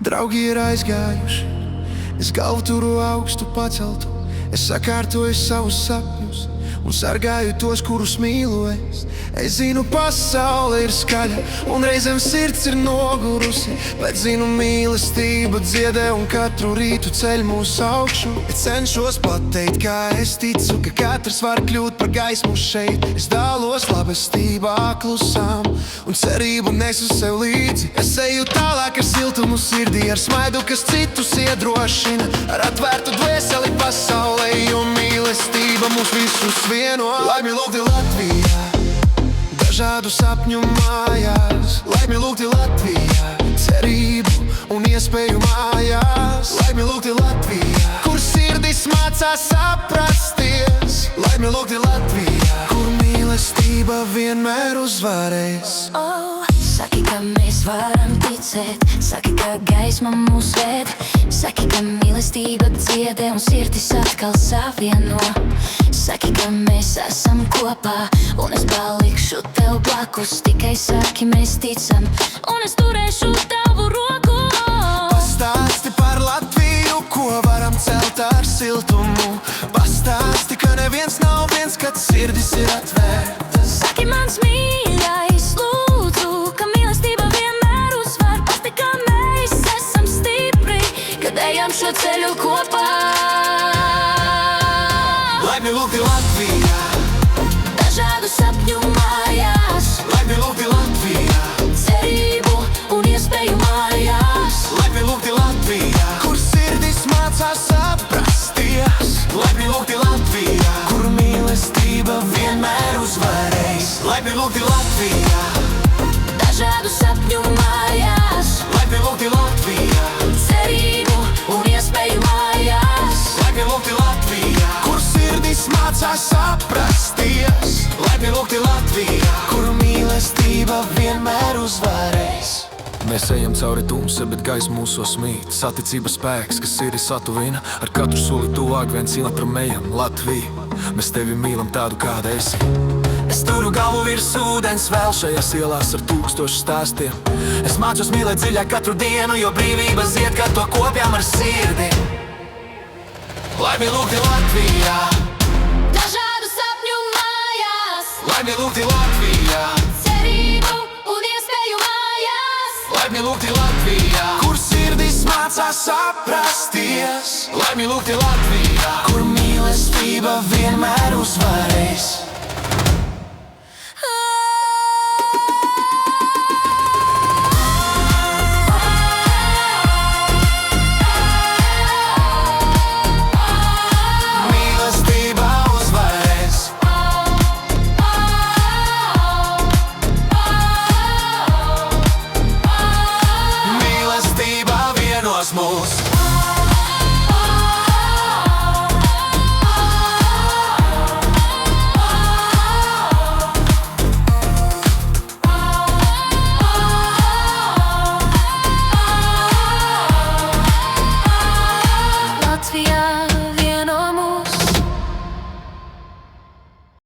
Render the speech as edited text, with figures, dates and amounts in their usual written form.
Draugi ir aizgājuši, es galvu turu augstu paceltu. Es sakārtoju savus sapņus un sargāju tos, kurus mīlu es. Es zinu, pasaule ir skaļa un reizēm sirds ir nogurusi, bet zinu, mīlestība dziedē un katru rītu ceļ mūs augšu. Es cenšos pateikt, kā es ticu, ka katrs var kļūt par gaismu šeit. Es dālos labestībā klusām un cerību nesu sev līdzi. Es eju tālāk ar siltumu sirdī, ar smaidu, kas citus iedrošina, ar atvērtu dvēseli pasaulē, jo mīlestība mūs visus vieno. Laimi lūgti Latvijā, dažādu sapņu mājās. Laimi lūgti Latvijā, cerību un iespēju mājās. Laimi lūgti Latvijā, kur sirdis mācās saprasties. Laimi lūgti Latvijā, kur mīlestība vienmēr uzvarēs. Saki, ka mēs varam ticēt, saki, ka gaisma mūs ved, saki, ka mīlestība dziedē un sirdis atkal savieno. Saki, ka mēs esam kopā un es palikšu tev blakus. Tikai saki, mēs ticam un es turēšu tavu roku. Pastāsti par Latviju, ko varam celt ar siltumu. Pastāsti, ka neviens nav viens, kad sirdis ir atvērtas. Saki, mans mīļais, lūdzu, ka mīlestība vienmēr uzvar. Pasti, ka mēs esam stipri, kad ejam šo ceļu kopā. Laimi lūgti Latvijā, dažādu sapņu mājās. laimi lūgti Latvijā, cerību un iespēju mājās. laimi lūgti Latvijā, kur sirdis mācās saprasties. Laimi lūgti Latvijā, kur mīlestība vienmēr uzvarēs. Laimi lūgti Latvijā, Dažādu sapņu mājās. laimi lūgti Latvijā, Cerību un iespēju mājās. laimi lūgti Latvijā, kur sirdis mācās saprasties. Laimi lūgti Latvijā, kur mīlestība vienmēr uzvarēs. Mēs ejam cauri tumse, bet gaisma mūsos mīt. Saticības spēks, kas sirdis satuvina, ar katru soli tuvāk viens otram ejam. Latvija, mēs tevi mīlam tādu, kāda esi. Es turu galvu virs ūdens vēl šajās ielās ar tūkstošu stāstiem. Es mācos mīlēt dziļāk katru dienu, jo brīvība zied, kad to kopjām ar sirdi. Laimi lūgti Latvijā, Dažādu sapņu mājās. laimi lūgti Latvijā, Cerību un iespēju mājās. laimi lūgti Latvijā, kur sirdis mācās saprasties. Laimi lūgti Latvijā, kur mīlestība